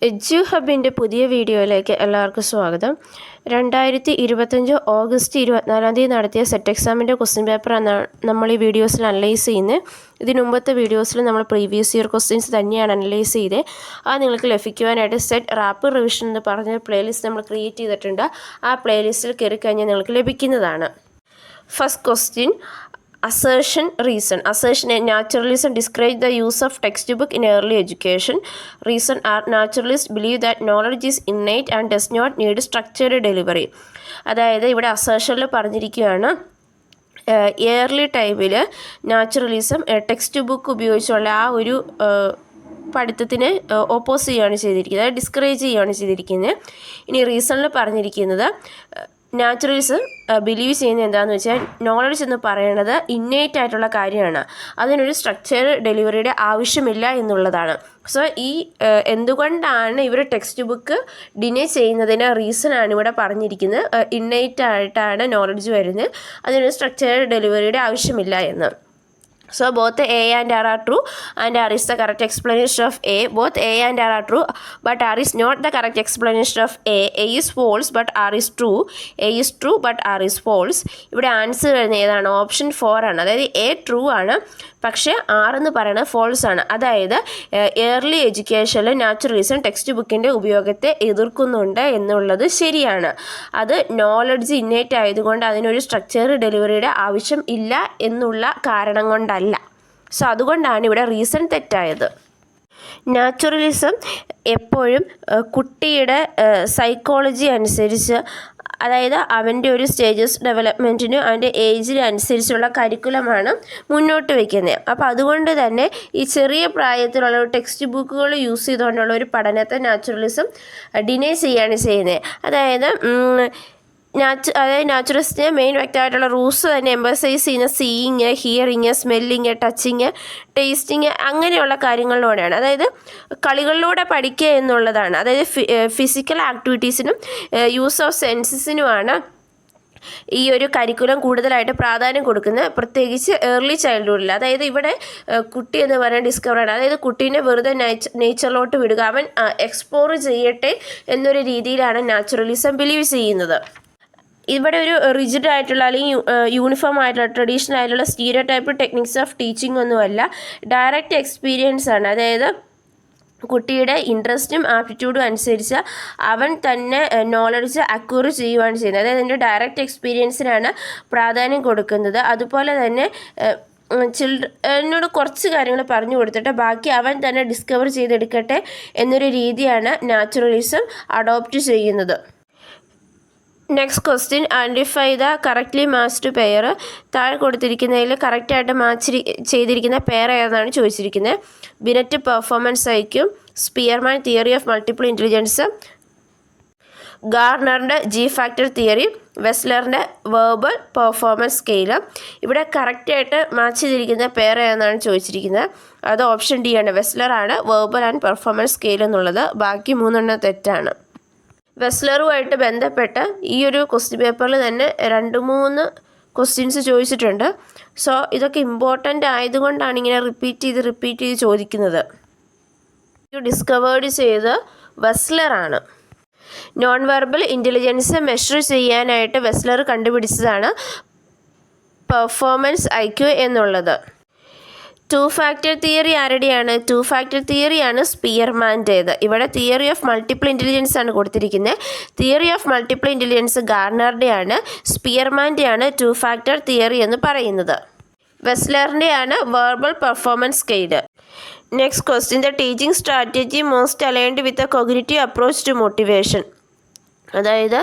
Edu ഹബിൻ്റെ പുതിയ വീഡിയോയിലേക്ക് എല്ലാവർക്കും സ്വാഗതം. 2025 ഓഗസ്റ്റ് 24 നടത്തിയ സെറ്റ് എക്സാമിൻ്റെ ക്വസ്റ്റ്യൻ പേപ്പറാണ് നമ്മൾ ഈ വീഡിയോസിൽ അനലൈസ് ചെയ്യുന്നത്. ഇതിന് മുമ്പത്തെ വീഡിയോസിൽ നമ്മൾ പ്രീവിയസ് ഇയർ ക്വസ്റ്റ്യൻസ് തന്നെയാണ് അനലൈസ് ചെയ്തത്. അത് നിങ്ങൾക്ക് ലഭിക്കുവാനായിട്ട് സെറ്റ് റാപ്പിഡ് റിവിഷൻ എന്ന് പറഞ്ഞ പ്ലേലിസ്റ്റ് നമ്മൾ ക്രിയേറ്റ് ചെയ്തിട്ടുണ്ട്. ആ പ്ലേലിസ്റ്റിൽ കയറി കഴിഞ്ഞാൽ നിങ്ങൾക്ക് ലഭിക്കുന്നതാണ്. First question, assertion reason. Assertion, naturalism describes the use of textbook in early education. Reason are naturalists believe that knowledge is innate and does not need structured delivery. അതായത് ഇവിടെ അസേഷനിൽ പറഞ്ഞിരിക്കുകയാണ് ഏർലി ടൈമിൽ നാച്ചുറലിസം ടെക്സ്റ്റ് ബുക്ക് ഉപയോഗിച്ചുള്ള ആ ഒരു പഠിത്തത്തിനെ oppose ചെയ്യുകയാണ് ചെയ്തിരിക്കുന്നത്, discourage ചെയ്യുകയാണ് ചെയ്തിരിക്കുന്നത്. ഇനി റീസണിൽ പറഞ്ഞിരിക്കുന്നത് നാച്ചുറലിസം ബിലീവ് ചെയ്യുന്നത് എന്താണെന്ന് വെച്ചാൽ നോളജ് എന്ന് പറയുന്നത് ഇന്നേറ്റ് ആയിട്ടുള്ള കാര്യമാണ്, അതിനൊരു സ്ട്രക്ചർ ഡെലിവറിയുടെ ആവശ്യമില്ല എന്നുള്ളതാണ്. സോ ഈ എന്തുകൊണ്ടാണ് ഇവർ ടെക്സ്റ്റ് ബുക്ക് ഡിനേ ചെയ്യുന്നതിന് റീസണാണ് ഇവിടെ പറഞ്ഞിരിക്കുന്നത്. ഇന്നേറ്റ് ആയിട്ടാണ് നോളജ് വരുന്നത്, അതിനൊരു സ്ട്രക്ചർ ഡെലിവറിയുടെ ആവശ്യമില്ല എന്ന്. So both A and R are true and R is the correct explanation of A. Both A and R are true but R is not the correct explanation of A. A is false but R is true. A is true but R is false. ഇവിടെ answer വരുന്നത് ഏതാണ്? Option 4 ആണ്. അതായത് A true ആണ്, പക്ഷേ R എന്ന് പറയുന്നത് false ആണ്. അതായത് ഏർലി എഡ്യൂക്കേഷനിൽ നാച്ചുറലിസം ടെക്സ്റ്റ് ബുക്കിൻ്റെ ഉപയോഗത്തെ എതിർക്കുന്നുണ്ട് എന്നുള്ളത് ശരിയാണ്. അത് നോളജ് ഇന്നേറ്റ് ആയതുകൊണ്ട് അതിനൊരു സ്ട്രക്ചർ ഡെലിവറിയുടെ ആവശ്യം ഇല്ല എന്നുള്ള കാരണം കൊണ്ടല്ല. സോ അതുകൊണ്ടാണ് ഇവിടെ റീസൺ തെറ്റായത്. നാച്ചുറലിസം എപ്പോഴും കുട്ടിയുടെ സൈക്കോളജി അനുസരിച്ച്, അതായത് അവൻ്റെ ഒരു സ്റ്റേജസ് ഡെവലപ്മെൻറ്റിനും അവൻ്റെ ഏജിനും അനുസരിച്ചുള്ള കരിക്കുലമാണ് മുന്നോട്ട് വയ്ക്കുന്നത്. അപ്പോൾ അതുകൊണ്ട് തന്നെ ഈ ചെറിയ പ്രായത്തിലുള്ള ടെക്സ്റ്റ് ബുക്കുകൾ യൂസ് ചെയ്തുകൊണ്ടുള്ള ഒരു പഠനത്തെ നാച്ചുറലിസം ഡിനേ ചെയ്യുകയാണ് ചെയ്യുന്നത്. അതായത് നാച്ചുറലിസ്റ്റിൻ്റെ മെയിൻ വ്യക്തമായിട്ടുള്ള റൂൾസ് തന്നെ എംബസൈസ് ചെയ്യുന്ന seeing, hearing, smelling, touching, tasting അങ്ങനെയുള്ള കാര്യങ്ങളിലൂടെയാണ്. അതായത് കളികളിലൂടെ പഠിക്കുക എന്നുള്ളതാണ്. അതായത് ഫിസിക്കൽ ആക്ടിവിറ്റീസിനും യൂസ് ഓഫ് സെൻസസിനുമാണ് ഈ ഒരു കരിക്കുലം കൂടുതലായിട്ട് പ്രാധാന്യം കൊടുക്കുന്നത്, പ്രത്യേകിച്ച് ഏർലി ചൈൽഡ്ഹുഡിൽ. അതായത് ഇവിടെ കുട്ടി എന്ന് പറയുന്നത് ഡിസ്കവറാണ്. അതായത് കുട്ടീനെ വെറുതെ നേച്ചറിലോട്ട് വിടുക, അവൻ എക്സ്പ്ലോർ ചെയ്യട്ടെ എന്നൊരു രീതിയിലാണ് നാച്ചുറലിസം ബിലീവ് ചെയ്യുന്നത്. ഇവിടെ ഒരു റിജിഡ് ആയിട്ടുള്ള അല്ലെങ്കിൽ യൂണിഫോം ആയിട്ടുള്ള ട്രഡീഷണൽ ആയിട്ടുള്ള stereo type techniques of teaching ഒന്നുമല്ല, ഡയറക്റ്റ് എക്സ്പീരിയൻസ് ആണ്. അതായത് കുട്ടിയുടെ ഇൻട്രസ്റ്റും ആപ്റ്റിറ്റ്യൂഡും അനുസരിച്ച് അവൻ തന്നെ നോളജ് അക്വയർ ചെയ്യുകയാണ് ചെയ്യുന്നത്. അതായത് അതിൻ്റെ ഡയറക്റ്റ് എക്സ്പീരിയൻസിനാണ് പ്രാധാന്യം കൊടുക്കുന്നത്. അതുപോലെ തന്നെ ചിൽഡ്രനോട് കുറച്ച് കാര്യങ്ങൾ പറഞ്ഞു കൊടുത്തിട്ട് ബാക്കി അവൻ തന്നെ ഡിസ്കവർ ചെയ്തെടുക്കട്ടെ എന്നൊരു രീതിയാണ് നാച്ചുറലിസം അഡോപ്റ്റ് ചെയ്യുന്നത്. Next question, identify the correctly matched pair. താഴെ കൊടുത്തിരിക്കുന്നതിൽ കറക്റ്റായിട്ട് മാച്ച് ചെയ്തിരിക്കുന്ന പെയർ ഏതാണ് ചോദിച്ചിരിക്കുന്നത്. Binet performance IQ, Spearman theory of multiple intelligence, ഗാർണറിൻ്റെ ജി ഫാക്ടർ തിയറി, വെസ്ലറിൻ്റെ വെർബൽ പെർഫോമൻസ് സ്കെയിൽ. ഇവിടെ കറക്റ്റായിട്ട് മാച്ച് ചെയ്തിരിക്കുന്ന പെയർ ഏതാണ് ചോദിച്ചിരിക്കുന്നത്. അത് ഓപ്ഷൻ ഡി ആണ്, വെസ്ലറാണ് വെർബൽ ആൻഡ് പെർഫോമൻസ് സ്കെയിൽ എന്നുള്ളത്. ബാക്കി 3 തെറ്റാണ്. വെസ്ലറുമായിട്ട് ബന്ധപ്പെട്ട് ഈ ഒരു ക്വസ്റ്റ്യൻ പേപ്പറിൽ തന്നെ 2-3 ക്വസ്റ്റ്യൻസ് ചോദിച്ചിട്ടുണ്ട്. സോ ഇതൊക്കെ ഇമ്പോർട്ടൻ്റ് ആയതുകൊണ്ടാണ് ഇങ്ങനെ റിപ്പീറ്റ് ചെയ്ത് ചോദിക്കുന്നത്. ഡിസ്കവേർഡ് ചെയ്ത് വെസ്ലറാണ്. നോൺ വെർബൽ ഇൻ്റലിജൻസ് മെഷർ ചെയ്യാനായിട്ട് വെസ്ലർ കണ്ടുപിടിച്ചതാണ് പെർഫോമൻസ് ഐക്യു എന്നുള്ളത്. 2 ഫാക്ടർ തിയറി ആരുടെയാണ്? 2 ഫാക്ടർ തിയറിയാണ് സ്പിയർമാൻ്റേത്. ഇവിടെ തിയറി ഓഫ് മൾട്ടിപ്പിൾ ഇൻ്റലിജൻസ് ആണ് കൊടുത്തിരിക്കുന്നത്. തിയറി ഓഫ് മൾട്ടിപ്പിൾ ഇൻ്റലിജൻസ് ഗാർണറുടെയാണ്, സ്പിയർമാൻ്റെയാണ് 2 ഫാക്ടർ തിയറി എന്ന് പറയുന്നത്. വെസ്ലറിൻ്റെയാണ് verbal performance scale. Next question, the teaching strategy most aligned with a cognitive approach to motivation. അതായത്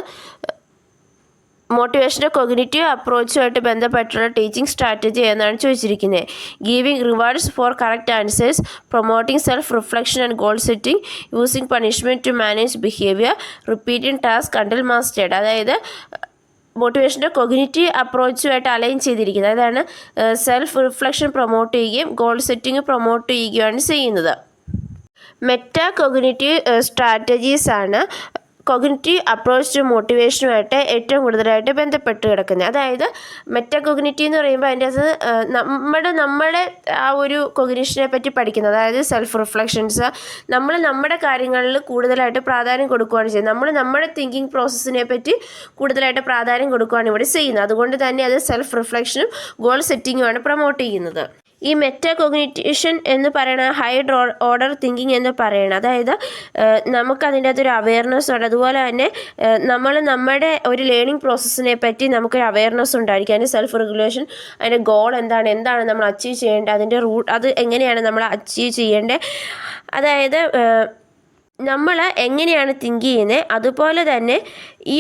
മോട്ടിവേഷൻ്റെ കോഗ്നിറ്റീവ് അപ്രോച്ചുമായിട്ട് ബന്ധപ്പെട്ടുള്ള ടീച്ചിങ് സ്ട്രാറ്റജി എന്നാണ് ചോദിച്ചിരിക്കുന്നത്. Giving rewards four correct answers, promoting self reflection and goal setting, using punishment to manage behaviour, repeating task until mastered. അതായത് മോട്ടിവേഷൻ്റെ cognitive അപ്രോച്ചുമായിട്ട് align ചെയ്തിരിക്കുന്നത്. അതാണ് സെൽഫ് റിഫ്ലക്ഷൻ പ്രൊമോട്ട് ചെയ്യുകയും ഗോൾ സെറ്റിംഗ് പ്രൊമോട്ട് ചെയ്യുകയാണ് ചെയ്യുന്നത്. മെറ്റാ കോഗ്നിറ്റീവ് സ്ട്രാറ്റജീസ് ആണ് cognitive approach to മോട്ടിവേഷനുമായിട്ട് ഏറ്റവും കൂടുതലായിട്ട് ബന്ധപ്പെട്ട് കിടക്കുന്നത്. അതായത് മെറ്റാകോഗ്നിറ്റീവ് എന്ന് പറയുമ്പോൾ അതിൻ്റെ അത് നമ്മുടെ ആ ഒരു കോഗ്നിഷനെ പറ്റി പഠിക്കുന്നത്, അതായത് സെൽഫ് റിഫ്ലക്ഷൻസ്, നമ്മൾ നമ്മുടെ കാര്യങ്ങളിൽ കൂടുതലായിട്ട് പ്രാധാന്യം കൊടുക്കുകയാണ് ചെയ്യുന്നത്. നമ്മൾ നമ്മുടെ തിങ്കിങ് പ്രോസസ്സിനെ പറ്റി കൂടുതലായിട്ട് പ്രാധാന്യം കൊടുക്കുകയാണ് ഇവിടെ ചെയ്യുന്നത്. അതുകൊണ്ട് തന്നെ അത് സെൽഫ് റിഫ്ലക്ഷനും ഗോൾ സെറ്റിങ്ങുമാണ് പ്രൊമോട്ട് ചെയ്യുന്നത്. ഈ മെറ്റാകോഗ്നിഷൻ എന്ന് പറയുന്ന ഹൈർ ഓർഡർ തിങ്കിങ് എന്ന് പറയുന്നത്, അതായത് നമുക്കതിൻ്റെ അകത്തൊരു അവെയർനെസ് ഉണ്ട്. അതുപോലെ തന്നെ നമ്മുടെ ഒരു ലേണിംഗ് പ്രോസസ്സിനെ പറ്റി നമുക്കൊരു അവെയർനെസ് ഉണ്ടായിരിക്കും. അതിൻ്റെ സെൽഫ് റെഗുലേഷൻ, അതിൻ്റെ ഗോൾ എന്താണ് നമ്മൾ അച്ചീവ് ചെയ്യേണ്ടത്, അതിൻ്റെ റൂട്ട്, അത് എങ്ങനെയാണ് നമ്മൾ അച്ചീവ് ചെയ്യേണ്ടത്, അതായത് നമ്മൾ എങ്ങനെയാണ് തിങ്ക് ചെയ്യുന്നത്, അതുപോലെ തന്നെ ഈ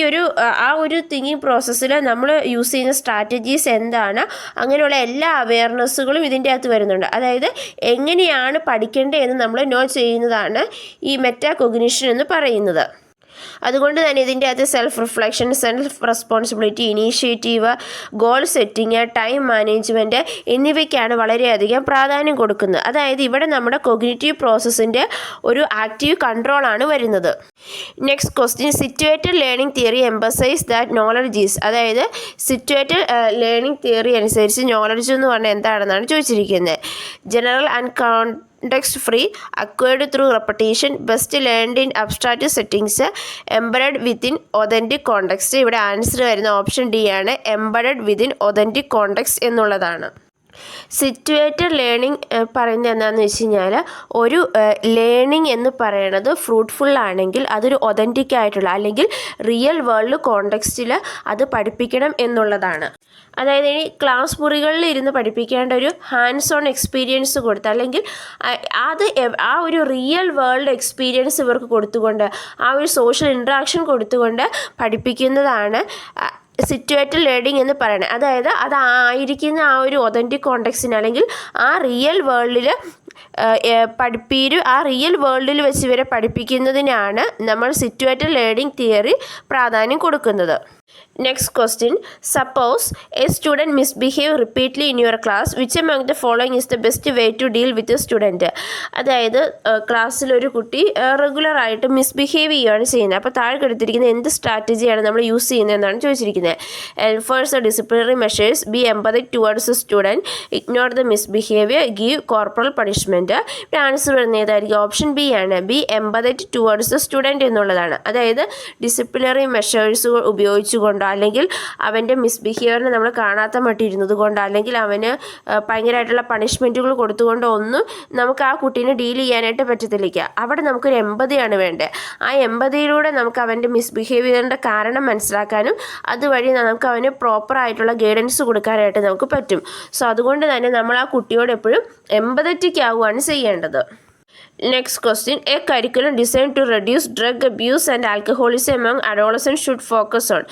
ആ ഒരു തിങ്കിങ് പ്രോസസ്സിൽ നമ്മൾ യൂസ് ചെയ്യുന്ന സ്ട്രാറ്റജീസ് എന്താണ്, അങ്ങനെയുള്ള എല്ലാ അവെയർനെസ്സുകളും ഇതിൻ്റെ അകത്ത് വരുന്നുണ്ട്. അതായത് എങ്ങനെയാണ് പഠിക്കേണ്ടത് എന്ന് നമ്മൾ നോ ചെയ്യുന്നതാണ് ഈ മെറ്റാകോഗ്നിഷൻ എന്ന് പറയുന്നത്. അതുകൊണ്ട് തന്നെ ഇതിൻ്റെ അകത്ത് self reflection, self responsibility, initiative, goal setting, time management എന്നിവയ്ക്കാണ് വളരെയധികം പ്രാധാന്യം കൊടുക്കുന്നത്. അതായത് ഇവിടെ നമ്മുടെ കോഗ്നിറ്റീവ് പ്രോസസ്സിൻ്റെ ഒരു ആക്റ്റീവ് കൺട്രോളാണ് വരുന്നത്. Next question, situated learning theory emphasises that knowledge is, അതായത് സിറ്റുവേറ്റഡ് ലേണിംഗ് തിയറി അനുസരിച്ച് നോളജ് എന്ന് പറഞ്ഞാൽ എന്താണെന്നാണ് ചോദിച്ചിരിക്കുന്നത്. General and context free, acquired through repetition, best learned in abstract settings, embedded within authentic context. ഇവിടെ answer വരുന്ന option D ആണ്, embedded within authentic context എന്നുള്ളതാണ്. സിറ്റുവേറ്റഡ് ലേണിംഗ് പറയുന്നത് എന്താണെന്ന് വെച്ച് കഴിഞ്ഞാൽ, ഒരു ലേണിംഗ് എന്ന് പറയുന്നത് ഫ്രൂട്ട്ഫുൾ ആണെങ്കിൽ അതൊരു ഒതൻറ്റിക് ആയിട്ടുള്ള അല്ലെങ്കിൽ റിയൽ വേൾഡ് കോണ്ടെക്സ്റ്റിൽ അത് പഠിപ്പിക്കണം എന്നുള്ളതാണ്. അതായത് ഇനി ക്ലാസ് മുറികളിൽ ഇരുന്ന് പഠിപ്പിക്കേണ്ട ഒരു ഹാൻഡ്സ് ഓൺ എക്സ്പീരിയൻസ് കൊടുത്ത്, അല്ലെങ്കിൽ അത് ആ ഒരു റിയൽ വേൾഡ് എക്സ്പീരിയൻസ് ഇവർക്ക് കൊടുത്തുകൊണ്ട്, ആ ഒരു സോഷ്യൽ ഇൻട്രാക്ഷൻ കൊടുത്തുകൊണ്ട് പഠിപ്പിക്കുന്നതാണ് സിറ്റുവേറ്റഡ് ലേണിംഗ് എന്ന് പറയുന്നത്. അതായത് അതായിരിക്കുന്ന ആ ഒരു ഒതൻറ്റിക് കോണ്ടെക്സ്റ്റിന് അല്ലെങ്കിൽ ആ റിയൽ വേൾഡിൽ ആ റിയൽ വേൾഡിൽ വെച്ച് ഇവരെ പഠിപ്പിക്കുന്നതിനാണ് നമ്മൾ സിറ്റുവേറ്റഡ് ലേണിംഗ് തിയറി പ്രാധാന്യം കൊടുക്കുന്നത്. Next question, suppose a student misbehave repeatedly in your class, which among the following is the best way to deal with a student? അതായത് ക്ലാസ്സിലൊരു കുട്ടി റെഗുലറായിട്ട് മിസ്ബിഹേവ് ചെയ്യുകയാണ് ചെയ്യുന്നത്. അപ്പോൾ താഴെ കൊടുത്തിരിക്കുന്ന എന്ത് സ്ട്രാറ്റജിയാണ് നമ്മൾ യൂസ് ചെയ്യുന്നതെന്നാണ് ചോദിച്ചിരിക്കുന്നത്. Enforce disciplinary measures, B empathetic towards A student, ignore the misbehaviour, give corporal punishment. ഇവിടെ ആൻസർ വരുന്നത് ഏതായിരിക്കും? ഓപ്ഷൻ ബി ആണ്, B empathetic towards A student എന്നുള്ളതാണ്. അതായത് ഡിസിപ്ലിനറി മെഷേഴ്സ് ഉപയോഗിച്ചുകൊണ്ടോ അല്ലെങ്കിൽ അവൻ്റെ മിസ്ബിഹേവിയറിനെ നമ്മൾ കാണാത്ത മട്ടിരുന്നത് കൊണ്ടോ അല്ലെങ്കിൽ അവന് ഭയങ്കരമായിട്ടുള്ള പണിഷ്മെൻറ്റുകൾ കൊടുത്തുകൊണ്ടോ ഒന്നും നമുക്ക് ആ കുട്ടീനെ ഡീൽ ചെയ്യാനായിട്ട് പറ്റത്തില്ല. അവിടെ നമുക്കൊരു എമ്പതിയാണ് വേണ്ടത്. ആ എമ്പതിയിലൂടെ നമുക്ക് അവൻ്റെ മിസ്ബിഹേവിയറിൻ്റെ കാരണം മനസ്സിലാക്കാനും അതുവഴി നമുക്ക് അവന് പ്രോപ്പറായിട്ടുള്ള ഗൈഡൻസ് കൊടുക്കാനായിട്ട് നമുക്ക് പറ്റും. സോ അതുകൊണ്ട് തന്നെ നമ്മൾ ആ കുട്ടിയോട് എപ്പോഴും എമ്പതറ്റിക് ആവുകയാണ് ചെയ്യേണ്ടത്. Next question, a curriculum designed to reduce drug abuse and alcoholism among adolescents should focus on.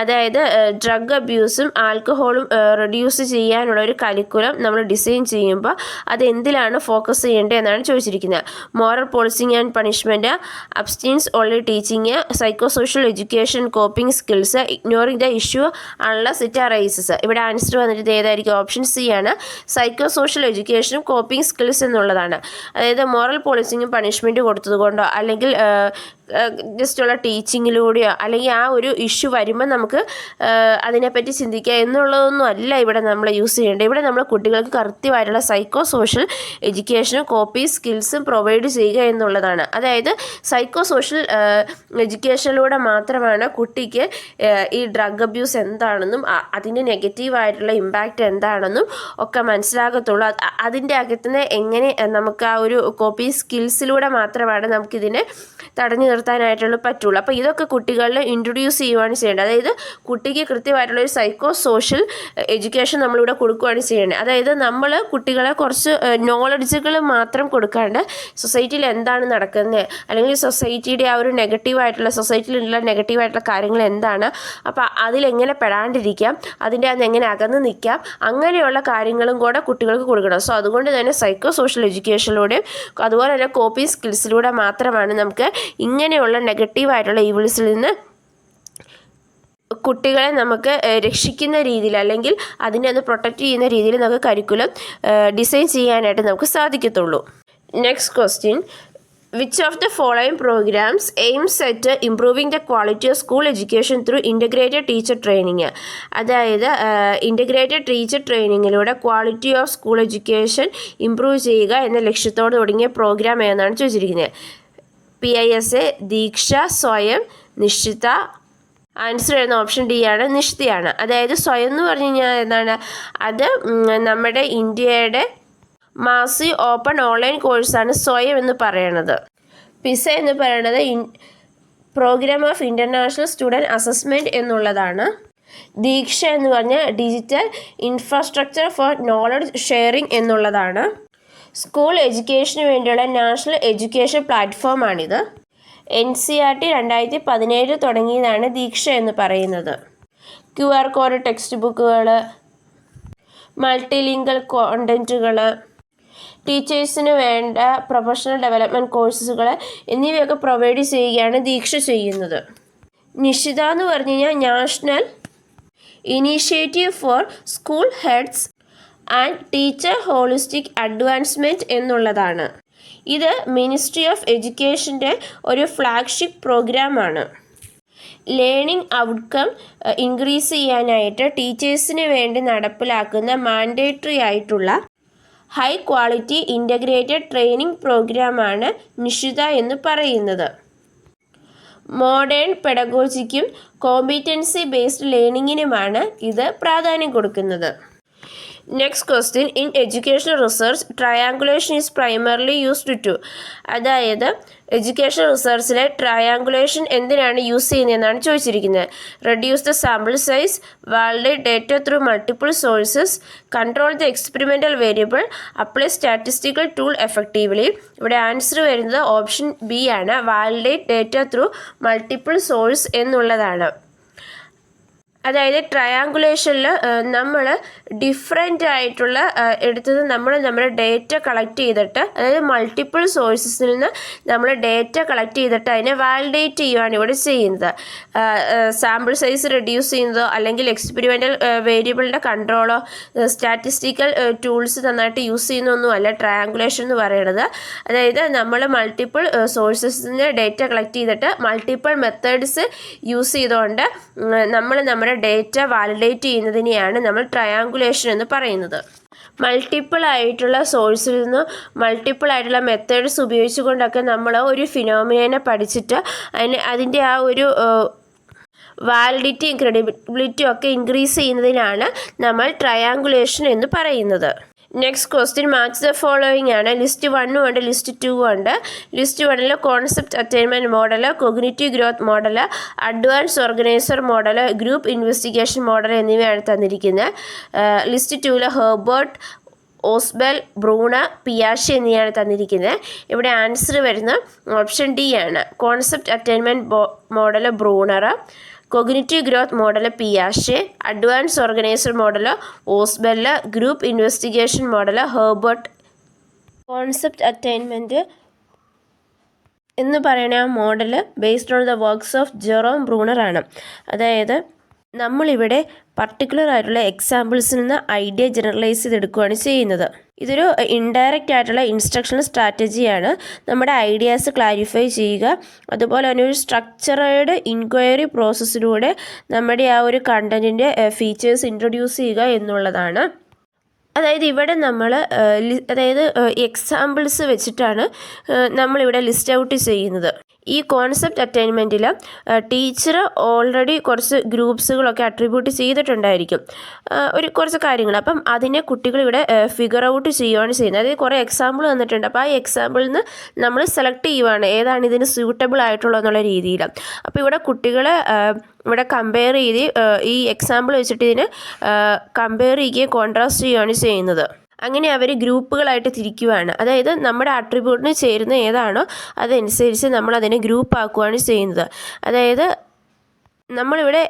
അതായത് ഡ്രഗ് അബ്യൂസും ആൽക്കഹോളും റെഡ്യൂസ് ചെയ്യാനുള്ള ഒരു കരിക്കുലം നമ്മൾ ഡിസൈൻ ചെയ്യുമ്പോൾ അത് എന്തിലാണ് ഫോക്കസ് ചെയ്യേണ്ടത് എന്നാണ് ചോദിച്ചിരിക്കുന്നത്. Moral policing and punishment, abstinence only teaching, psycho social education, coping skills, ignoring the issue unless it arises. ഇവിടെ ആൻസർ വന്നിട്ട് ഏതായിരിക്കും? ഓപ്ഷൻ സി ആണ്, സൈക്കോ സോഷ്യൽ എഡ്യൂക്കേഷനും കോപ്പിംഗ് സ്കിൽസ് എന്നുള്ളതാണ്. അതായത് മോറൽ പോളിസിങ്ങും പണിഷ്മെൻറ്റ് കൊടുത്തത് കൊണ്ടോ അല്ലെങ്കിൽ ജസ്റ്റുള്ള ടീച്ചിങ്ങിലൂടെയോ അല്ലെങ്കിൽ ആ ഒരു ഇഷ്യൂ വരുമ്പോൾ നമുക്ക് അതിനെപ്പറ്റി ചിന്തിക്കുക എന്നുള്ളതൊന്നും അല്ല ഇവിടെ നമ്മൾ യൂസ് ചെയ്യേണ്ടത്. ഇവിടെ നമ്മൾ കുട്ടികൾക്ക് കൃത്യമായിട്ടുള്ള സൈക്കോ സോഷ്യൽ എഡ്യൂക്കേഷനും കോപ്പി സ്കിൽസും പ്രൊവൈഡ് ചെയ്യുക എന്നുള്ളതാണ്. അതായത് സൈക്കോ സോഷ്യൽ എഡ്യൂക്കേഷനിലൂടെ മാത്രമാണ് കുട്ടിക്ക് ഈ ഡ്രഗ് അബ്യൂസ് എന്താണെന്നും അതിൻ്റെ നെഗറ്റീവായിട്ടുള്ള ഇമ്പാക്റ്റ് എന്താണെന്നും ഒക്കെ മനസ്സിലാകത്തുള്ളൂ. അതിൻ്റെ അകത്തുനിന്ന് എങ്ങനെ നമുക്ക് ആ ഒരു കോപ്പി സ്കിൽസിലൂടെ മാത്രമാണ് നമുക്കിതിനെ തടഞ്ഞു നിർത്താനായിട്ടുള്ള പറ്റുള്ളൂ. അപ്പോൾ ഇതൊക്കെ കുട്ടികളിൽ ഇൻട്രൊഡ്യൂസ് ചെയ്യുകയാണ് ചെയ്യേണ്ടത്. അതായത് കുട്ടിക്ക് കൃത്യമായിട്ടുള്ള ഒരു സൈക്കോ സോഷ്യൽ എഡ്യൂക്കേഷൻ നമ്മളിവിടെ കൊടുക്കുകയാണ് ചെയ്യേണ്ടത്. അതായത് നമ്മൾ കുട്ടികളെ കുറച്ച് നോളഡ്ജുകൾ മാത്രം കൊടുക്കാണ്ട് സൊസൈറ്റിയിൽ എന്താണ് നടക്കുന്നത് അല്ലെങ്കിൽ സൊസൈറ്റിയുടെ ആ ഒരു നെഗറ്റീവായിട്ടുള്ള സൊസൈറ്റിയിലുള്ള നെഗറ്റീവായിട്ടുള്ള കാര്യങ്ങൾ എന്താണ്, അപ്പോൾ അതിലെങ്ങനെ പെടാണ്ടിരിക്കാം, അതിൻ്റെ അകത്ത് എങ്ങനെ അകന്ന് നിൽക്കാം, അങ്ങനെയുള്ള കാര്യങ്ങളും കൂടെ കുട്ടികൾക്ക് കൊടുക്കണം. സോ അതുകൊണ്ട് തന്നെ സൈക്കോ സോഷ്യൽ എഡ്യൂക്കേഷനിലൂടെ അതുപോലെ തന്നെ കോപ്പി സ്കിൽസിലൂടെ മാത്രമാണ് നമുക്ക് ഇങ്ങനെയുള്ള നെഗറ്റീവായിട്ടുള്ള ഈവിൾസിൽ നിന്ന് കുട്ടികളെ നമുക്ക് രക്ഷിക്കുന്ന രീതിയിൽ അല്ലെങ്കിൽ അതിനെ ഒന്ന് പ്രൊട്ടക്റ്റ് ചെയ്യുന്ന രീതിയിൽ നമുക്ക് കരിക്കുലം ഡിസൈൻ ചെയ്യാനായിട്ട് നമുക്ക് സാധിക്കത്തുള്ളൂ. Next question, Which of the following programs aims at improving the quality of school education through integrated teacher training? അതായത് ഇൻ്റഗ്രേറ്റഡ് ടീച്ചർ ട്രെയിനിങ്ങിലൂടെ quality of school education improve ചെയ്യുക എന്ന ലക്ഷ്യത്തോടെ തുടങ്ങിയ പ്രോഗ്രാം ഏതെന്നാണ് ചോദിച്ചിരിക്കുന്നത്. PISA, ദീക്ഷ, സ്വയം, നിശ്ചിത. ആൻസർ വരുന്ന ഓപ്ഷൻ ഡി ആണ്, നിശ്ചിതയാണ്. അതായത് സ്വയം എന്ന് പറഞ്ഞു കഴിഞ്ഞാൽ എന്താണ്, അത് നമ്മുടെ ഇന്ത്യയുടെ മാസി ഓപ്പൺ ഓൺലൈൻ കോഴ്സാണ് സ്വയം എന്ന് പറയണത്. പിസ എന്ന് പറയുന്നത് programme of international student assessment എന്നുള്ളതാണ്. ദീക്ഷ എന്ന് പറഞ്ഞാൽ digital infrastructure for knowledge sharing എന്നുള്ളതാണ്. സ്കൂൾ എഡ്യൂക്കേഷന് വേണ്ടിയുള്ള നാഷണൽ എഡ്യൂക്കേഷൻ പ്ലാറ്റ്ഫോമാണിത്. NCERT 2017 തുടങ്ങിയതാണ് ദീക്ഷ എന്ന് പറയുന്നത്. QR കോഡ് ടെക്സ്റ്റ് ബുക്കുകൾ, മൾട്ടിലിംഗൽ കോണ്ടൻറ്റുകൾ, ടീച്ചേഴ്സിന് വേണ്ട പ്രൊഫഷണൽ ഡെവലപ്മെൻറ്റ് കോഴ്സുകൾ എന്നിവയൊക്കെ പ്രൊവൈഡ് ചെയ്യുകയാണ് ദീക്ഷ ചെയ്യുന്നത്. നിശ്ചിത എന്ന് പറഞ്ഞു കഴിഞ്ഞാൽ national initiative for school heads and teacher holistic advancement എന്നുള്ളതാണ്. ഇത് മിനിസ്ട്രി ഓഫ് എഡ്യൂക്കേഷൻ്റെ ഒരു ഫ്ലാഗ്ഷിപ്പ് പ്രോഗ്രാമാണ്. ലേണിംഗ് ഔട്ട്കം ഇൻക്രീസ് ചെയ്യാനായിട്ട് ടീച്ചേഴ്സിന് വേണ്ടി നടപ്പിലാക്കുന്ന മാൻഡേറ്ററി ആയിട്ടുള്ള ഹൈ ക്വാളിറ്റി ഇൻ്റഗ്രേറ്റഡ് ട്രെയിനിങ് പ്രോഗ്രാമാണ് നിശ്ചിത എന്ന് പറയുന്നത്. മോഡേൺ പെഡഗോജിക്കും കോമ്പിറ്റൻസി ബേസ്ഡ് ലേണിങ്ങിനുമാണ് ഇത് പ്രാധാന്യം കൊടുക്കുന്നത്. Next question, in educational research triangulation is primarily used to. അതായത് എഡ്യൂക്കേഷണൽ റിസർച്ചിലെ ട്രയാങ്കുലേഷൻ എന്തിനാണ് യൂസ് ചെയ്യുന്നതെന്നാണ് ചോദിച്ചിരിക്കുന്നത്. Reduce the sample size, validate data through multiple sources, control the experimental variable, apply statistical tool effectively. ഇവിടെ ആൻസർ വരുന്നത് option B ആണ്, validate data through multiple source എന്നുള്ളതാണ്. അതായത് ട്രയാങ്കുലേഷനിൽ നമ്മൾ ഡിഫറെൻ്റ് ആയിട്ടുള്ള എടുത്തത് നമ്മുടെ ഡേറ്റ കളക്ട് ചെയ്തിട്ട്, അതായത് മൾട്ടിപ്പിൾ സോഴ്സസിൽ നിന്ന് നമ്മൾ ഡേറ്റ കളക്ട് ചെയ്തിട്ട് അതിനെ വാലിഡേറ്റ് ചെയ്യുകയാണ് ഇവിടെ ചെയ്യുന്നത്. സാമ്പിൾ സൈസ് റെഡ്യൂസ് ചെയ്യുന്നതോ അല്ലെങ്കിൽ എക്സ്പെരിമെൻ്റൽ വേരിയബിളിൻ്റെ കൺട്രോളോ സ്റ്റാറ്റിസ്റ്റിക്കൽ ടൂൾസ് നന്നായിട്ട് യൂസ് ചെയ്യുന്നൊന്നുമല്ല ട്രയാങ്കുലേഷൻ എന്ന് പറയുന്നത്. അതായത് നമ്മൾ മൾട്ടിപ്പിൾ സോഴ്സസിൽ നിന്ന് ഡേറ്റ കളക്ട് ചെയ്തിട്ട് മൾട്ടിപ്പിൾ മെത്തേഡ്സ് യൂസ് ചെയ്തുകൊണ്ട് നമ്മൾ നമ്മുടെ ഡേറ്റ വാലിഡേറ്റ് ചെയ്യുന്നതിനെയാണ് നമ്മൾ ട്രയാങ്കുലേഷൻ എന്ന് പറയുന്നത്. മൾട്ടിപ്പിൾ ആയിട്ടുള്ള സോഴ്സിൽ നിന്ന് മൾട്ടിപ്പിൾ ആയിട്ടുള്ള മെത്തേഡ്സ് ഉപയോഗിച്ചുകൊണ്ടൊക്കെ നമ്മൾ ഒരു ഫിനോമിനനെ പഠിച്ചിട്ട് അതിൻ്റെ ആ ഒരു വാലിഡിറ്റിയും ക്രെഡിബിലിറ്റിയും ഒക്കെ ഇൻക്രീസ് ചെയ്യുന്നതിനാണ് നമ്മൾ ട്രയാങ്കുലേഷൻ എന്ന് പറയുന്നത്. Next question, match the following ആണ്. ലിസ്റ്റ് 1 ഉണ്ട്, ലിസ്റ്റ് 2 ഉണ്ട്. List 1 concept attainment model, cognitive growth model, advance organizer model, group investigation model എന്നിവയാണ് തന്നിരിക്കുന്നത്. ലിസ്റ്റ് 2 ഹെർബർട്ട്, ഓസ്ബെൽ, ബ്രൂണ, പിയാഷെ എന്നിവയാണ് തന്നിരിക്കുന്നത്. ഇവിടെ ആൻസർ വരുന്ന ഓപ്ഷൻ ഡി ആണ്, concept attainment model Bruner, cognitive growth model പിയാഷെ, advance organizer model Ausubel, group investigation model Herbert. Concept attainment എന്ന് പറയുന്ന ആ model based on the works of Jerome Bruner ആണ്. അതായത് നമ്മളിവിടെ പർട്ടിക്കുലർ ആയിട്ടുള്ള എക്സാമ്പിൾസിൽ നിന്ന് ഐഡിയ ജനറലൈസ് ചെയ്തെടുക്കുകയാണ് ചെയ്യുന്നത്. ഇതൊരു ഇൻഡയറക്റ്റ് ആയിട്ടുള്ള ഇൻസ്ട്രക്ഷണൽ സ്ട്രാറ്റജിയാണ്. നമ്മുടെ ഐഡിയാസ് ക്ലാരിഫൈ ചെയ്യുക, അതുപോലെ തന്നെ ഒരു സ്ട്രക്ചറേഡ് ഇൻക്വയറി പ്രോസസ്സിലൂടെ നമ്മുടെ ആ ഒരു കണ്ടൻറ്റിൻ്റെ ഫീച്ചേഴ്സ് ഇൻട്രൊഡ്യൂസ് ചെയ്യുക എന്നുള്ളതാണ്. അതായത് ഇവിടെ നമ്മൾ എക്സാമ്പിൾസ് വെച്ചിട്ടാണ് നമ്മളിവിടെ ലിസ്റ്റ് ഔട്ട് ചെയ്യുന്നത്. ഈ കോൺസെപ്റ്റ് അറ്റൈൻമെൻറ്റിൽ ടീച്ചർ ഓൾറെഡി കുറച്ച് ഗ്രൂപ്പ്സുകളൊക്കെ അട്രിബ്യൂട്ട് ചെയ്തിട്ടുണ്ടായിരിക്കും കുറച്ച് കാര്യങ്ങൾ. അപ്പം അതിനെ കുട്ടികൾ ഇവിടെ ഫിഗർ ഔട്ട് ചെയ്യുകയാണ് ചെയ്യുന്നത്. അതായത് കുറേ എക്സാമ്പിൾ തന്നിട്ടുണ്ട്. അപ്പോൾ ആ എക്സാമ്പിളിൽ നിന്ന് നമ്മൾ സെലക്ട് ചെയ്യുവാണ് ഏതാണ് ഇതിന് സ്യൂട്ടബിൾ ആയിട്ടുള്ളത് എന്നുള്ള രീതിയിൽ. അപ്പോൾ ഇവിടെ കുട്ടികൾ ഇവിടെ കമ്പയർ ചെയ്ത് ഈ എക്സാമ്പിൾ വെച്ചിട്ട് ഇതിന് കമ്പയർ ചെയ്യുകയും കോൺട്രാസ്റ്റ് ചെയ്യുകയാണ് ചെയ്യുന്നത്. അങ്ങനെ അവർ ഗ്രൂപ്പുകളായിട്ട് തിരിക്കുകയാണ്. അതായത് നമ്മുടെ ആട്രിബ്യൂട്ടിന് ചേരുന്ന ഏതാണോ അതനുസരിച്ച് നമ്മൾ അതിനെ ഗ്രൂപ്പ് ആക്കുകയാണ് ചെയ്യുന്നത്. അതായത് നമ്മളിവിടെ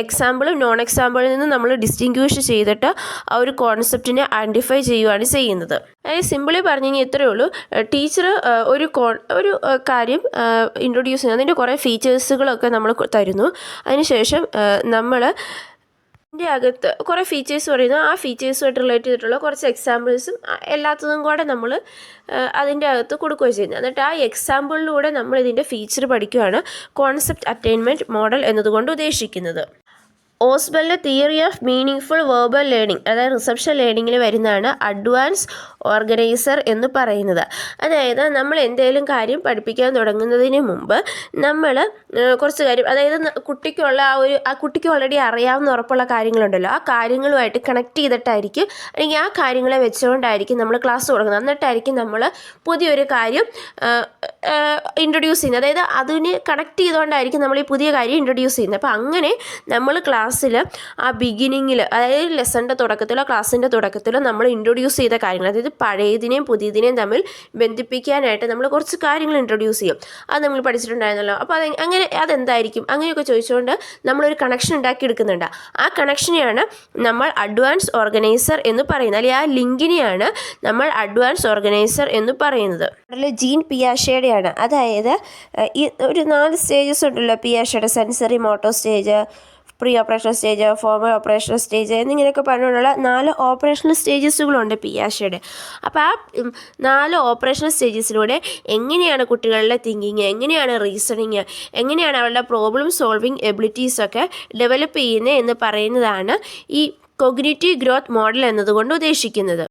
എക്സാമ്പിളും നോൺ എക്സാമ്പിളിൽ നിന്ന് നമ്മൾ ഡിസ്റ്റിങ്ക്വിഷ് ചെയ്തിട്ട് ആ ഒരു കോൺസെപ്റ്റിനെ ഐഡൻറ്റിഫൈ ചെയ്യുകയാണ് ചെയ്യുന്നത്. അതായത് സിമ്പിളി പറഞ്ഞു കഴിഞ്ഞാൽ ഇത്രയേ ഉള്ളൂ. ടീച്ചർ ഒരു കാര്യം ഇൻട്രൊഡ്യൂസ് ചെയ്യുന്നു, അതിൻ്റെ കുറേ ഫീച്ചേഴ്സുകളൊക്കെ നമ്മൾ തരുന്നു. അതിനുശേഷം നമ്മൾ ഇതിൻ്റെ അകത്ത് കുറേ ഫീച്ചേഴ്സ് പറയുന്നു. ആ ഫീച്ചേഴ്സുമായിട്ട് റിലേറ്റ് ചെയ്തിട്ടുള്ള കുറച്ച് എക്സാമ്പിൾസും എല്ലാത്തതും കൂടെ നമ്മൾ അതിൻ്റെ അകത്ത് കൊടുക്കുകയും ചെയ്യുന്നത്. എന്നിട്ട് ആ എക്സാമ്പിളിലൂടെ നമ്മൾ ഇതിൻ്റെ ഫീച്ചർ പഠിക്കുകയാണ് കോൺസെപ്റ്റ് അറ്റൈൻമെൻറ്റ് മോഡൽ എന്നതുകൊണ്ട് ഉദ്ദേശിക്കുന്നത്. ഓസ്ബലിൻ്റെ theory of meaning verbal learning, അതായത് റിസപ്ഷൻ ലേണിങ്ങിൽ വരുന്നതാണ് അഡ്വാൻസ് ഓർഗനൈസർ എന്ന് പറയുന്നത്. അതായത് നമ്മൾ എന്തെങ്കിലും കാര്യം പഠിപ്പിക്കാൻ തുടങ്ങുന്നതിന് മുമ്പ് നമ്മൾ കുറച്ച് കാര്യം, അതായത് കുട്ടിക്കുള്ള ആ കുട്ടിക്ക് ഓൾറെഡി അറിയാവുന്ന ഉറപ്പുള്ള കാര്യങ്ങളുണ്ടല്ലോ, ആ കാര്യങ്ങളുമായിട്ട് കണക്ട് ചെയ്തിട്ടായിരിക്കും, അല്ലെങ്കിൽ ആ കാര്യങ്ങളെ വെച്ചുകൊണ്ടായിരിക്കും നമ്മൾ ക്ലാസ് തുടങ്ങുന്നത്. എന്നിട്ടായിരിക്കും നമ്മൾ പുതിയൊരു കാര്യം ഇൻട്രൊഡ്യൂസ് ചെയ്യുന്നത്. അതായത് അതിന് കണക്ട് ചെയ്തുകൊണ്ടായിരിക്കും നമ്മൾ ഈ പുതിയ കാര്യം ഇൻട്രൊഡ്യൂസ് ചെയ്യുന്നത്. അപ്പോൾ അങ്ങനെ നമ്മൾ ക്ലാസ്സിൽ ആ ബിഗിനിങ്ങിൽ, അതായത് ലെസണിൻ്റെ തുടക്കത്തിലോ ക്ലാസ്സിൻ്റെ തുടക്കത്തിലോ നമ്മൾ ഇൻട്രൊഡ്യൂസ് ചെയ്ത കാര്യങ്ങൾ, അതായത് പഴയതിനെയും പുതിയതിനെയും തമ്മിൽ ബന്ധിപ്പിക്കാനായിട്ട് നമ്മൾ കുറച്ച് കാര്യങ്ങൾ ഇൻട്രൊഡ്യൂസ് ചെയ്യും. അത് നമ്മൾ പഠിച്ചിട്ടുണ്ടായിരുന്നല്ലോ. അപ്പോൾ അതെന്തായിരിക്കും അങ്ങനെയൊക്കെ ചോദിച്ചുകൊണ്ട് നമ്മളൊരു കണക്ഷൻ ഉണ്ടാക്കിയെടുക്കുന്നുണ്ട്. ആ കണക്ഷനെയാണ് നമ്മൾ അഡ്വാൻസ് ഓർഗനൈസർ എന്ന് പറയുന്നത്, അല്ലെങ്കിൽ ആ ലിങ്കിനെയാണ് നമ്മൾ അഡ്വാൻസ് ഓർഗനൈസർ എന്ന് പറയുന്നത്. അതിൽ ജീൻ പിയാഷെയുടെയാണ്. അതായത് ഈ ഒരു 4 സ്റ്റേജസ് ഉണ്ടല്ലോ പിയാഷെയുടെ: sensory motor stage, pre operational stage, formal operational stage എന്നിങ്ങനെയൊക്കെ പറഞ്ഞുകൊണ്ടുള്ള 4 ഓപ്പറേഷണൽ സ്റ്റേജസുകളുണ്ട് പിയാഷെയുടെ. അപ്പോൾ ആ 4 ഓപ്പറേഷണൽ സ്റ്റേജസിലൂടെ എങ്ങനെയാണ് കുട്ടികളുടെ തിങ്കിങ്, എങ്ങനെയാണ് റീസണിങ്, എങ്ങനെയാണ് അവരുടെ പ്രോബ്ലം സോൾവിങ് എബിലിറ്റീസൊക്കെ ഡെവലപ്പ് ചെയ്യുന്നത് എന്ന് പറയുന്നതാണ് ഈ കോഗ്നിറ്റീവ് ഗ്രോത്ത് മോഡൽ എന്നതുകൊണ്ട് ഉദ്ദേശിക്കുന്നത്.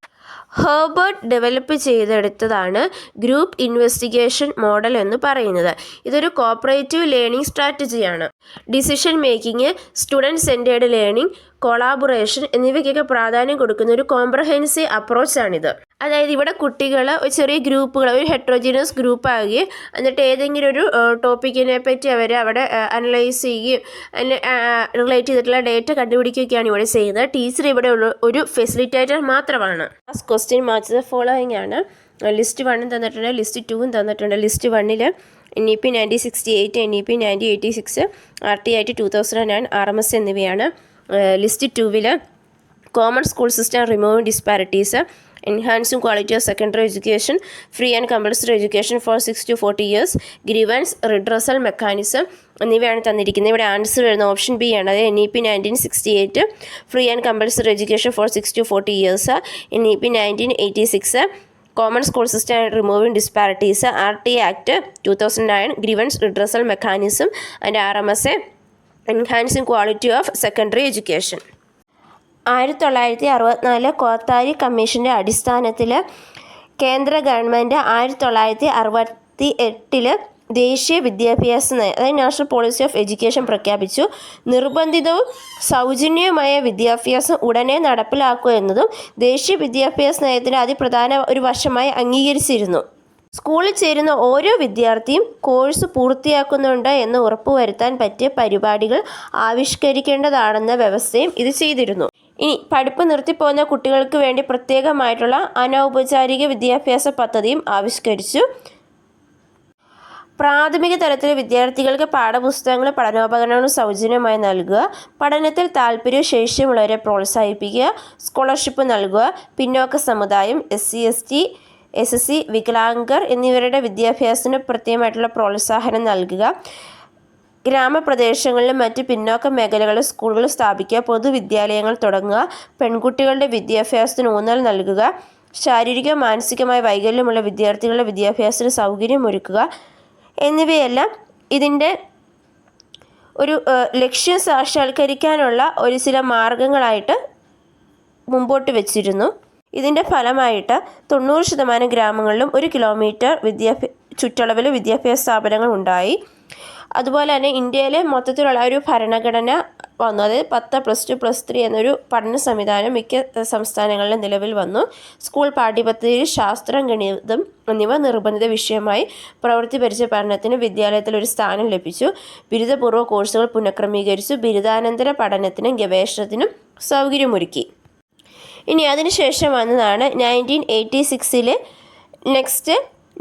ഹെർബർട്ട് ഡെവലപ്പ് ചെയ്തെടുത്തതാണ് ഗ്രൂപ്പ് ഇൻവെസ്റ്റിഗേഷൻ മോഡൽ എന്ന് പറയുന്നത്. ഇതൊരു കോപ്പറേറ്റീവ് ലേണിംഗ് സ്ട്രാറ്റജിയാണ്. Decision making, student centred learning, collaboration എന്നിവയ്ക്കൊക്കെ പ്രാധാന്യം കൊടുക്കുന്ന ഒരു കോംപ്രഹെൻസീവ് അപ്രോച്ചാണിത്. അതായത് ഇവിടെ കുട്ടികൾ ഒരു ചെറിയ ഗ്രൂപ്പുകൾ, ഒരു ഹെട്രോജീനിയസ് ഗ്രൂപ്പ് ആകുകയും എന്നിട്ട് ഏതെങ്കിലും ഒരു ടോപ്പിക്കിനെ പറ്റി അവിടെ അനലൈസ് ചെയ്യുകയും റിലേറ്റ് ചെയ്തിട്ടുള്ള ഡേറ്റ കണ്ടുപിടിക്കുകയൊക്കെയാണ് ഇവിടെ ചെയ്യുന്നത്. ടീച്ചർ ഇവിടെ ഒരു ഫെസിലിറ്റേറ്റർ മാത്രമാണ്. ക്വസ്റ്റ്യൻ മാച്ച് ദ ഫോളോയിങ് ആണ്. ലിസ്റ്റ് 1 തന്നിട്ടുണ്ട്, ലിസ്റ്റ് 2 തന്നിട്ടുണ്ട്. List 1 NEP 9068, NEP 9086, RTIT 2009, RMS എന്നിവയാണ്. List 2 common school system removing disparities, enhancing quality of secondary education, free and compulsory education for 6 to 40 years, grievance redressal mechanism എന്നിവയാണ് തന്നിരിക്കുന്നത്. ഇവിടെ answer വരുന്ന option B ആണ്. അതായത് NEP 1968 free and compulsory education for 6 to 40 years, NEP 1986 common school system removing disparities, RT Act 2009 grievance redressal mechanism and RMS enhancing quality of secondary education. 1964 Kothari കമ്മീഷൻ്റെ അടിസ്ഥാനത്തിൽ കേന്ദ്ര government 1968 ദേശീയ വിദ്യാഭ്യാസ നയം, അതായത് നാഷണൽ പോളിസി ഓഫ് എഡ്യൂക്കേഷൻ പ്രഖ്യാപിച്ചു. നിർബന്ധിതവും സൗജന്യവുമായ വിദ്യാഭ്യാസം ഉടനെ നടപ്പിലാക്കുക എന്നതും ദേശീയ വിദ്യാഭ്യാസ നയത്തിൻ്റെ അതിപ്രധാന ഒരു വശമായി അംഗീകരിച്ചിരുന്നു. സ്കൂളിൽ ചേരുന്ന ഓരോ വിദ്യാർത്ഥിയും കോഴ്സ് പൂർത്തിയാക്കുന്നുണ്ട് എന്ന് ഉറപ്പുവരുത്താൻ പറ്റിയ പരിപാടികൾ ആവിഷ്കരിക്കേണ്ടതാണെന്ന വ്യവസ്ഥയും ഇത് ചെയ്തിരുന്നു. ഇനി പഠിപ്പ് നിർത്തിപ്പോകുന്ന കുട്ടികൾക്ക് വേണ്ടി പ്രത്യേകമായിട്ടുള്ള അനൗപചാരിക വിദ്യാഭ്യാസ പദ്ധതിയും ആവിഷ്കരിച്ചു. പ്രാഥമിക തലത്തിലെ വിദ്യാർത്ഥികൾക്ക് പാഠപുസ്തകങ്ങളും പഠനോപകരണങ്ങളും സൗജന്യമായി നൽകുക, പഠനത്തിൽ താല്പര്യവും ശേഷിയുമുള്ളവരെ പ്രോത്സാഹിപ്പിക്കുക, സ്കോളർഷിപ്പ് നൽകുക, പിന്നോക്ക സമുദായം, SC, ST, SC, വികലാംഗർ എന്നിവരുടെ വിദ്യാഭ്യാസത്തിന് പ്രത്യേകമായിട്ടുള്ള പ്രോത്സാഹനം നൽകുക, ഗ്രാമപ്രദേശങ്ങളിലും മറ്റ് പിന്നോക്ക മേഖലകളിൽ സ്കൂളുകൾ സ്ഥാപിക്കുക, പൊതുവിദ്യാലയങ്ങൾ തുടങ്ങുക, പെൺകുട്ടികളുടെ വിദ്യാഭ്യാസത്തിന് ഊന്നൽ നൽകുക, ശാരീരിക മാനസികമായ വൈകല്യമുള്ള വിദ്യാർത്ഥികളുടെ വിദ്യാഭ്യാസത്തിന് സൗകര്യമൊരുക്കുക എന്നിവയെല്ലാം ഇതിൻ്റെ ഒരു ലക്ഷ്യം സാക്ഷാത്കരിക്കാനുള്ള ഒരു ചില മാർഗങ്ങളായിട്ട് മുമ്പോട്ട് വച്ചിരുന്നു. ഇതിൻ്റെ ഫലമായിട്ട് 90% ഗ്രാമങ്ങളിലും 1 കിലോമീറ്റർ ചുറ്റളവിൽ വിദ്യാഭ്യാസ സ്ഥാപനങ്ങൾ ഉണ്ടായി. അതുപോലെ തന്നെ ഇന്ത്യയിലെ മൊത്തത്തിലുള്ള ഒരു ഭരണഘടന വന്നു. അതായത് 10 +2 +3 എന്നൊരു പഠന സംവിധാനം മിക്ക സംസ്ഥാനങ്ങളിലും നിലവിൽ വന്നു. സ്കൂൾ പാഠ്യപദ്ധതിയിൽ ശാസ്ത്രം, ഗണിതം എന്നിവ നിർബന്ധിത വിഷയമായി പ്രവൃത്തി പരിചയ പഠനത്തിന് വിദ്യാലയത്തിൽ ഒരു സ്ഥാനം ലഭിച്ചു. ബിരുദപൂർവ്വ കോഴ്സുകൾ പുനഃക്രമീകരിച്ചു. ബിരുദാനന്തര പഠനത്തിനും ഗവേഷണത്തിനും സൗകര്യമൊരുക്കി. ഇനി അതിനുശേഷം വന്നതാണ് 1986 next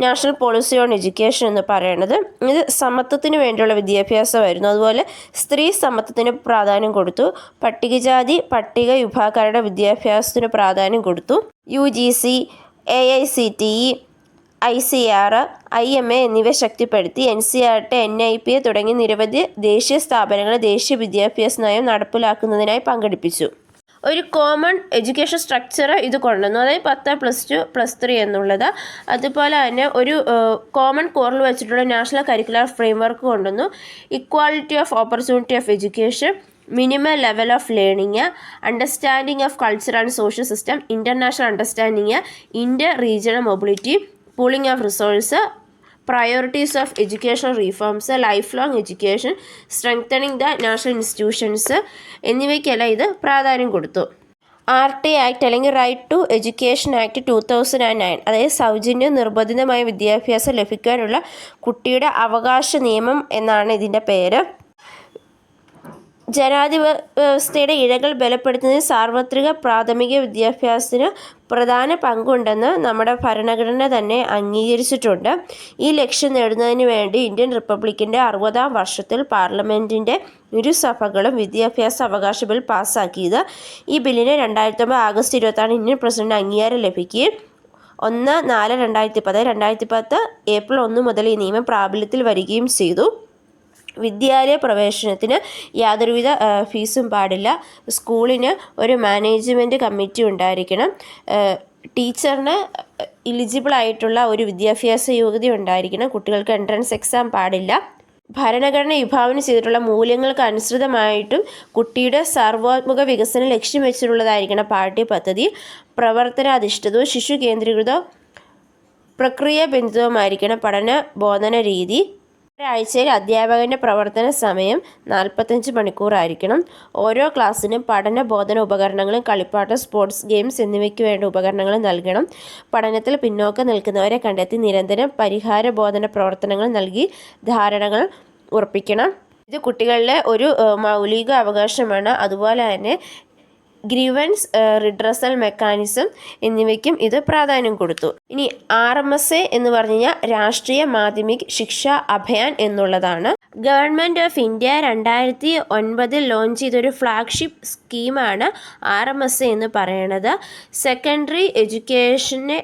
national policy on education എന്ന് പറയുന്നത്. ഇത് സമത്വത്തിന് വേണ്ടിയുള്ള വിദ്യാഭ്യാസമായിരുന്നു. അതുപോലെ സ്ത്രീ സമത്വത്തിന് പ്രാധാന്യം കൊടുത്തു. പട്ടികജാതി പട്ടിക വിഭാഗക്കാരുടെ വിദ്യാഭ്യാസത്തിന് പ്രാധാന്യം കൊടുത്തു. UGC, AICTE, ICAR, IMA എന്നിവ ശക്തിപ്പെടുത്തി. NCERT, NIPA തുടങ്ങി നിരവധി ദേശീയ സ്ഥാപനങ്ങൾ ദേശീയ വിദ്യാഭ്യാസ നയം നടപ്പിലാക്കുന്നതിനായി പങ്കെടുപ്പിച്ചു. ഒരു കോമൺ എഡ്യൂക്കേഷൻ സ്ട്രക്ചർ ഇത് കൊണ്ടുവന്നു, അതായത് 10, +2, +3 എന്നുള്ളത്. അതുപോലെ തന്നെ ഒരു കോമൺ കോറിൽ വെച്ചിട്ടുള്ള നാഷണൽ കരിക്കുലർ ഫ്രെയിംവർക്ക് കൊണ്ടുവന്നു. Equality of opportunity of education, minimum level of learning, understanding of culture and social system, international understanding, inter regional mobility, pooling of resource, priorities of educational reforms, life long education, strengthening the national institutions എന്നിവയ്ക്കെല്ലാം ഇത് പ്രാധാന്യം കൊടുത്തു. RT act അല്ലെങ്കിൽ right to education act 2009, അതായത് സൗജന്യ നിർബന്ധിതമായ വിദ്യാഭ്യാസം ലഭിക്കാനുള്ള കുട്ടിയുടെ അവകാശ നിയമം എന്നാണ് ഇതിൻ്റെ പേര്. ജനാധിപത്യവ്യവസ്ഥയുടെ ഇഴകൾ ബലപ്പെടുത്തുന്നതിന് സാർവത്രിക പ്രാഥമിക വിദ്യാഭ്യാസത്തിന് പ്രധാന പങ്കുണ്ടെന്ന് നമ്മുടെ ഭരണഘടന തന്നെ അംഗീകരിച്ചിട്ടുണ്ട്. ഈ ലക്ഷ്യം നേടുന്നതിന് വേണ്ടി ഇന്ത്യൻ റിപ്പബ്ലിക്കിൻ്റെ 60ാം വർഷത്തിൽ പാർലമെൻറ്റിൻ്റെ ഇരുസഭകളും വിദ്യാഭ്യാസ അവകാശ ബിൽ പാസ്സാക്കിയത്. ഈ ബില്ലിന് 2009 ആഗസ്റ്റ് 26 ഇന്ത്യൻ പ്രസിഡന്റ് അംഗീകാരം ലഭിക്കുകയും 1/4/2010 2010 ഏപ്രിൽ 1 മുതൽ ഈ നിയമം പ്രാബല്യത്തിൽ വരികയും ചെയ്തു. വിദ്യാലയ പ്രവേശനത്തിന് യാതൊരുവിധ ഫീസും പാടില്ല. സ്കൂളിന് ഒരു മാനേജ്മെൻറ്റ് കമ്മിറ്റി ഉണ്ടായിരിക്കണം. ടീച്ചറിന് എലിജിബിൾ ആയിട്ടുള്ള ഒരു വിദ്യാഭ്യാസ യോഗ്യത ഉണ്ടായിരിക്കണം. കുട്ടികൾക്ക് എൻട്രൻസ് എക്സാം പാടില്ല. ഭരണഘടന വിഭാവനം ചെയ്തിട്ടുള്ള മൂല്യങ്ങൾക്ക് അനുസൃതമായിട്ടും കുട്ടിയുടെ സർവ്വോന്മുഖ വികസനം ലക്ഷ്യം വെച്ചിട്ടുള്ളതായിരിക്കണം പാഠ്യപദ്ധതി. പ്രവർത്തനാധിഷ്ഠിതവും ശിശു കേന്ദ്രീകൃതവും പ്രക്രിയാബന്ധിതവുമായിരിക്കണം പഠന ബോധന രീതി. ഒരാഴ്ചയിൽ അധ്യാപകൻ്റെ പ്രവർത്തന സമയം 45 മണിക്കൂറായിരിക്കണം. ഓരോ ക്ലാസ്സിനും പഠന ബോധന ഉപകരണങ്ങളും കളിപ്പാട്ടം, സ്പോർട്സ്, ഗെയിംസ് എന്നിവയ്ക്ക് വേണ്ട ഉപകരണങ്ങൾ നൽകണം. പഠനത്തിൽ പിന്നോക്കം നിൽക്കുന്നവരെ കണ്ടെത്തി നിരന്തരം പരിഹാര ബോധന പ്രവർത്തനങ്ങൾ നൽകി ധാരണകൾ ഉറപ്പിക്കണം. ഇത് കുട്ടികളുടെ ഒരു മൗലിക അവകാശമാണ്. അതുപോലെ തന്നെ ഗ്രീവൻസ് റിഡ്രസൽ മെക്കാനിസം എന്നിവയ്ക്കും ഇത് പ്രാധാന്യം കൊടുത്തു. ഇനി RMSA എന്ന് പറഞ്ഞു കഴിഞ്ഞാൽ രാഷ്ട്രീയ മാധ്യമിക് ശിക്ഷാ അഭിയാൻ എന്നുള്ളതാണ്. ഗവൺമെൻറ് ഓഫ് ഇന്ത്യ 2009 ലോഞ്ച് ചെയ്തൊരു ഫ്ലാഗ്ഷിപ്പ് സ്കീമാണ് RMSA എന്ന് പറയുന്നത്. സെക്കൻഡറി എഡ്യൂക്കേഷന്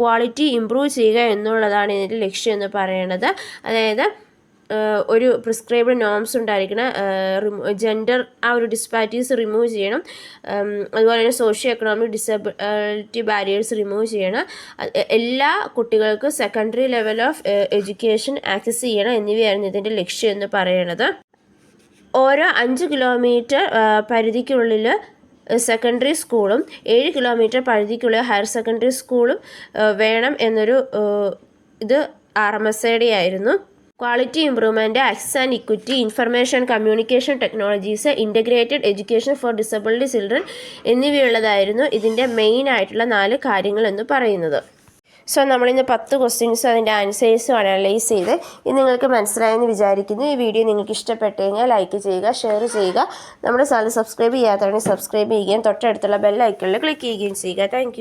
ക്വാളിറ്റി ഇംപ്രൂവ് ചെയ്യുക എന്നുള്ളതാണ് ഇതിൻ്റെ ലക്ഷ്യം എന്ന് പറയുന്നത്. അതായത് ഒരു പ്രിസ്ക്രൈബ്ഡ് നോംസ് ഉണ്ടായിരിക്കണം. ജെൻഡർ ഒരു ഡിസ്പാരിറ്റീസ് റിമൂവ് ചെയ്യണം. അതുപോലെ തന്നെ socio economic disability barriers remove ചെയ്യണം. എല്ലാ കുട്ടികൾക്കും secondary level of education access ചെയ്യണം എന്നിവയായിരുന്നു ഇതിൻ്റെ ലക്ഷ്യം എന്ന് പറയുന്നത്. ഓരോ 5 കിലോമീറ്റർ പരിധിക്കുള്ളിൽ സെക്കൻഡറി സ്കൂളും 7 കിലോമീറ്റർ പരിധിക്കുള്ളിൽ ഹയർ സെക്കൻഡറി സ്കൂളും വേണം എന്നൊരു ഇത് RMSA ആയിരുന്നു. Quality improvement, access and equity, information communication technologies, integrated education for disabled children എന്നിവയുള്ളതായിരുന്നു ഇതിൻ്റെ മെയിൻ ആയിട്ടുള്ള 4 കാര്യങ്ങൾ എന്ന് പറയുന്നത്. സോ നമ്മളിന്ന് 10 ക്വസ്റ്റ്യൻസും അതിൻ്റെ ആൻസേഴ്സും അനലൈസ് ചെയ്ത് ഇത് നിങ്ങൾക്ക് മനസ്സിലായെന്ന് വിചാരിക്കുന്നു. ഈ വീഡിയോ നിങ്ങൾക്ക് ഇഷ്ടപ്പെട്ട് കഴിഞ്ഞാൽ ലൈക്ക് ചെയ്യുക, ഷെയർ ചെയ്യുക. നമ്മുടെ ചാനൽ സബ്സ്ക്രൈബ് ചെയ്യാത്തവരെ സബ്സ്ക്രൈബ് ചെയ്യുകയും തൊട്ടടുത്തുള്ള ബെൽ ഐക്കണിൽ ക്ലിക്ക് ചെയ്യുകയും ചെയ്യുക. താങ്ക്